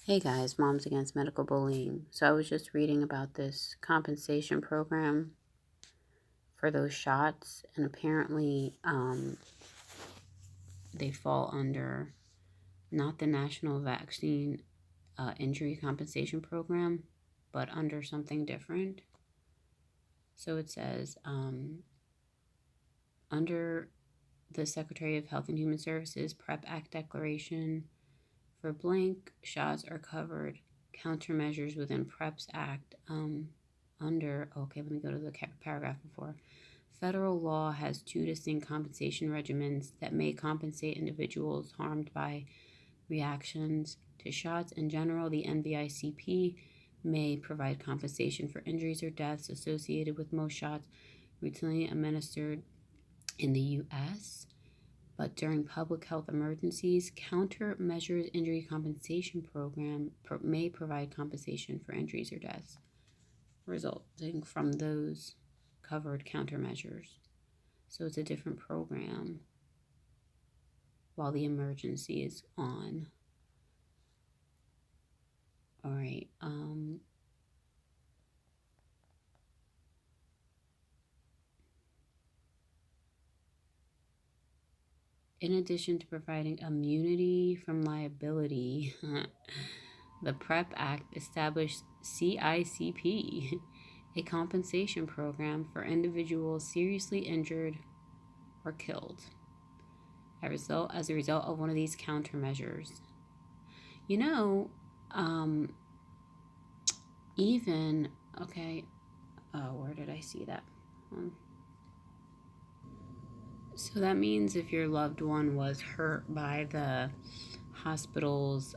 Hey guys, Moms Against Medical Bullying. So I was just reading about this compensation program for those shots, and apparently they fall under not the National Vaccine Injury Compensation Program, but under something different. So it says under the Secretary of Health and Human Services PrEP Act declaration for blank shots are covered. Countermeasures within PrEP's Act let me go to the paragraph before. Federal law has two distinct compensation regimens that may compensate individuals harmed by reactions to shots. In general, the NVICP may provide compensation for injuries or deaths associated with most shots routinely administered in the U.S., but during public health emergencies, Countermeasures Injury Compensation Program may provide compensation for injuries or deaths resulting from those covered countermeasures. So it's a different program while the emergency is on. All right. In addition to providing immunity from liability, the PrEP Act established CICP, a compensation program for individuals seriously injured or killed as a result of one of these countermeasures. Where did I see that? So that means if your loved one was hurt by the hospital's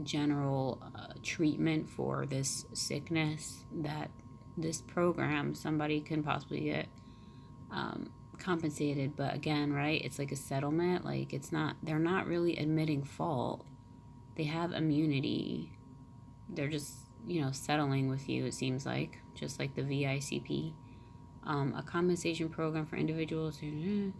general treatment for this sickness, that this program, somebody can possibly get compensated. But again, right, it's like a settlement. Like they're not really admitting fault. They have immunity. They're just, settling with you, it seems like, just like the VICP. A compensation program for individuals who...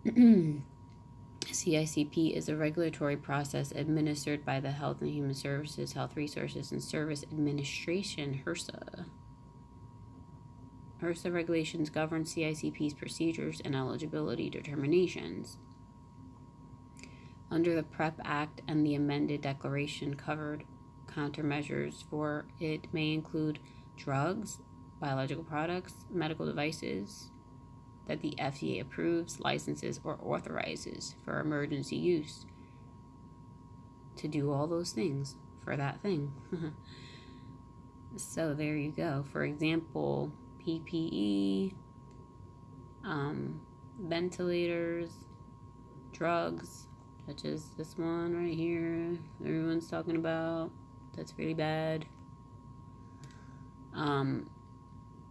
CICP is a regulatory process administered by the Health and Human Services, Health Resources and Service Administration, HRSA. HRSA regulations govern CICP's procedures and eligibility determinations. Under the PrEP Act and the amended declaration, covered countermeasures for it may include drugs, biological products, medical devices that the FDA approves, licenses, or authorizes for emergency use to do all those things for that thing. So there you go. For example, PPE, ventilators, drugs, such as this one right here everyone's talking about. That's really bad.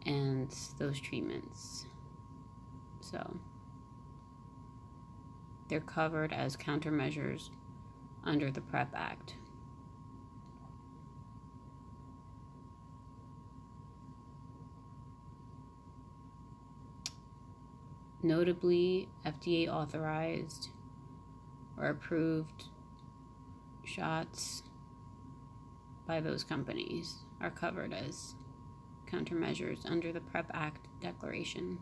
And those treatments. So they're covered as countermeasures under the PrEP Act. Notably, FDA authorized or approved shots by those companies are covered as countermeasures under the PrEP Act declaration.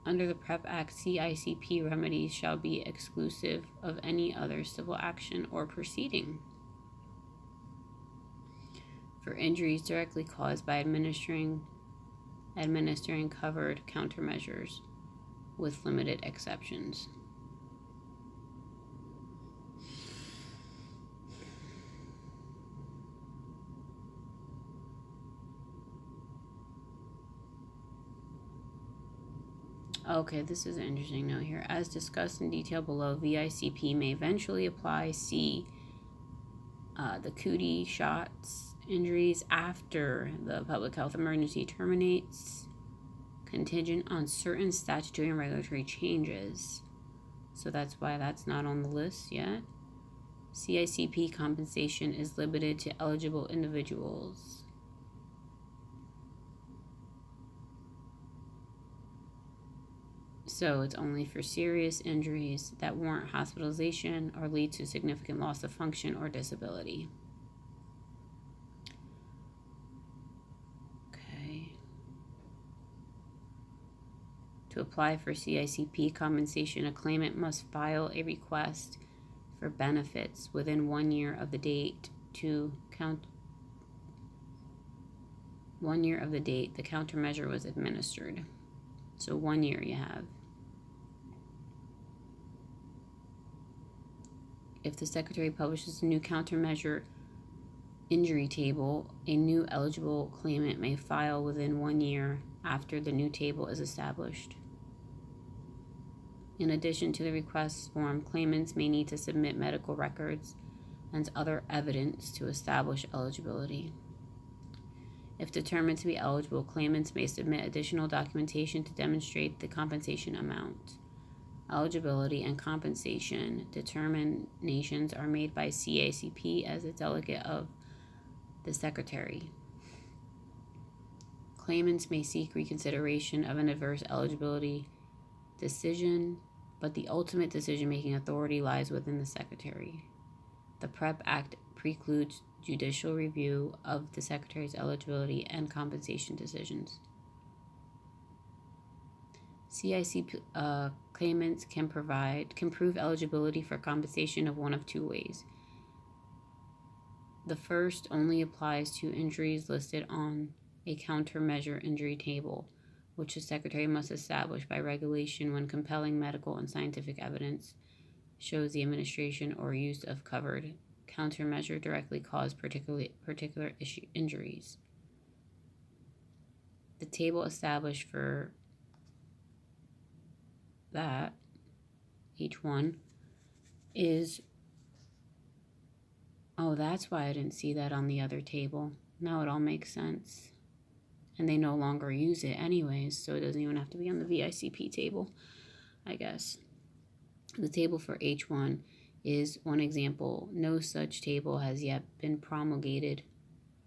Under the PrEP Act, CICP remedies shall be exclusive of any other civil action or proceeding for injuries directly caused by administering covered countermeasures with limited exceptions. Okay, this is an interesting note here. As discussed in detail below, VICP may eventually apply the cootie shots injuries after the public health emergency terminates, contingent on certain statutory and regulatory changes. So that's why that's not on the list yet. CICP compensation is limited to eligible individuals. So it's only for serious injuries that warrant hospitalization or lead to significant loss of function or disability. Okay. To apply for CICP compensation, a claimant must file a request for benefits within 1 year of the date the countermeasure was administered. So 1 year you have. If the Secretary publishes a new countermeasure injury table, a new eligible claimant may file within 1 year after the new table is established. In addition to the request form, claimants may need to submit medical records and other evidence to establish eligibility. If determined to be eligible, claimants may submit additional documentation to demonstrate the compensation amount. Eligibility and compensation determinations are made by CACP as a delegate of the Secretary. Claimants may seek reconsideration of an adverse eligibility decision, but the ultimate decision-making authority lies within the Secretary. The PrEP Act precludes judicial review of the Secretary's eligibility and compensation decisions. CICP claimants can prove eligibility for compensation of one of two ways. The first only applies to injuries listed on a countermeasure injury table, which the Secretary must establish by regulation when compelling medical and scientific evidence shows the administration or use of covered countermeasure directly caused particular injuries. The table established for that, H1, is, oh, that's why I didn't see that on the other table. Now it all makes sense. And they no longer use it anyways, so it doesn't even have to be on the VICP table, I guess. The table for H1 is one example. No such table has yet been promulgated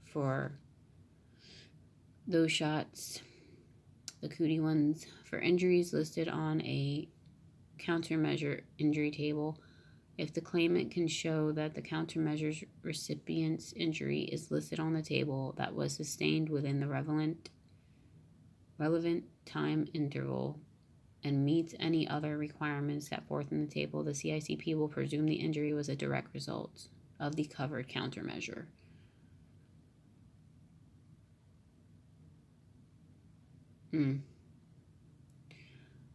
for those shots, the cootie ones. For injuries listed on a countermeasure injury table, if the claimant can show that the countermeasure's recipient's injury is listed on the table that was sustained within the relevant time interval and meets any other requirements set forth in the table, the CICP will presume the injury was a direct result of the covered countermeasure.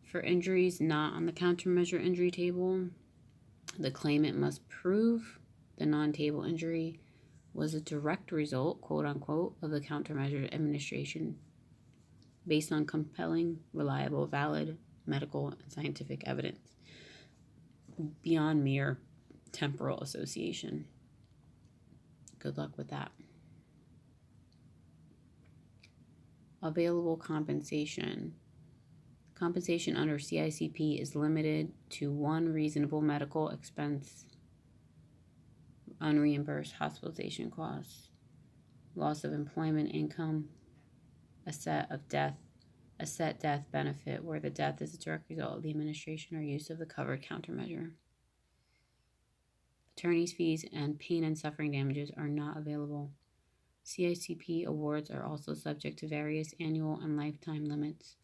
For injuries not on the countermeasure injury table, the claimant must prove the non-table injury was a direct result, quote unquote, of the countermeasure administration based on compelling, reliable, valid medical and scientific evidence beyond mere temporal association. Good luck with that. Available compensation. Compensation under CICP is limited to one reasonable medical expense, unreimbursed hospitalization costs, loss of employment income, a set death benefit where the death is a direct result of the administration or use of the covered countermeasure. Attorney's fees and pain and suffering damages are not available. CICP awards are also subject to various annual and lifetime limits.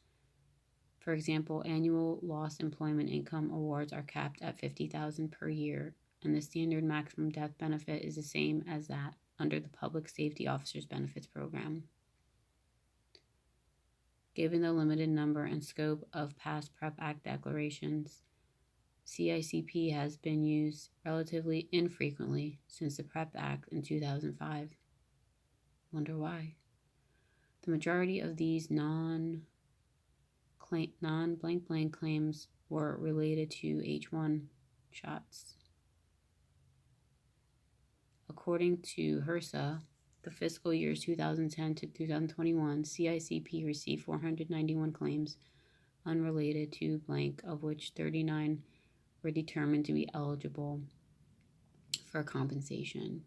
For example, annual lost employment income awards are capped at $50,000 per year, and the standard maximum death benefit is the same as that under the Public Safety Officers Benefits Program. Given the limited number and scope of past PrEP Act declarations, CICP has been used relatively infrequently since the PrEP Act in 2005. Wonder why? The majority of these non-blank claims were related to H1 shots. According to HRSA, the fiscal years 2010 to 2021, CICP received 491 claims unrelated to blank, of which 39 were determined to be eligible for compensation.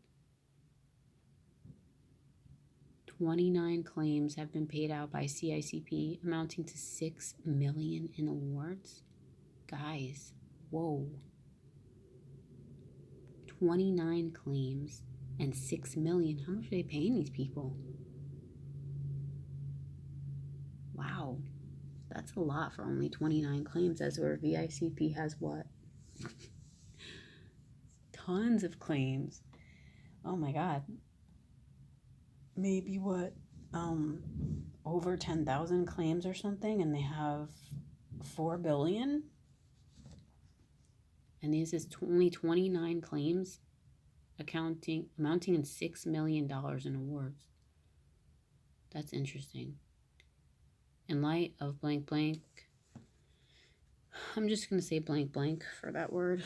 29 claims have been paid out by CICP, amounting to $6 million in awards. Guys, whoa. 29 claims and $6 million. How much are they paying these people? Wow. That's a lot for only 29 claims, as where VICP has what? Tons of claims. Oh my God. Maybe what? Over 10,000 claims or something, and they have 4 billion? And this is only 29 claims, amounting in $6 million in awards. That's interesting. In light of blank blank, I'm just going to say blank blank for that word.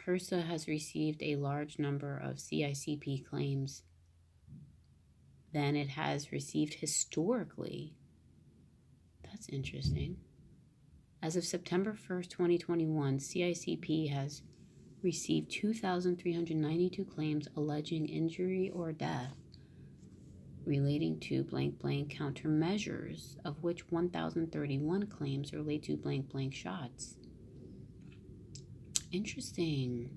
HRSA has received a large number of CICP claims than it has received historically. That's interesting. As of September 1st, 2021, CICP has received 2,392 claims alleging injury or death relating to blank blank countermeasures, of which 1,031 claims relate to blank blank shots. Interesting.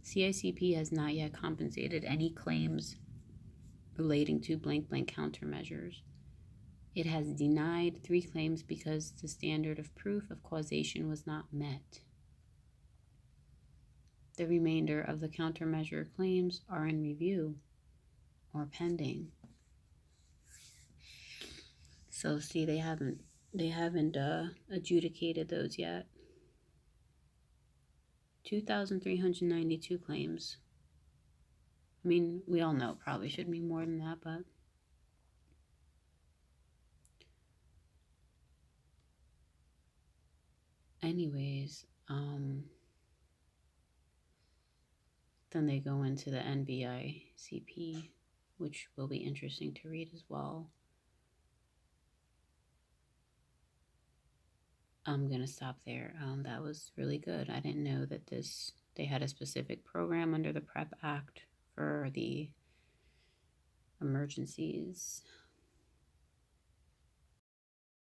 CICP has not yet compensated any claims relating to blank blank countermeasures. It has denied 3 claims because the standard of proof of causation was not met. The remainder of the countermeasure claims are in review or pending. So see, they haven't adjudicated those yet. 2,392 claims. I mean, we all know it probably should be more than that, but anyways, then they go into the NVICP, which will be interesting to read as well. I'm going to stop there. That was really good. I didn't know that they had a specific program under the PrEP Act for the emergencies.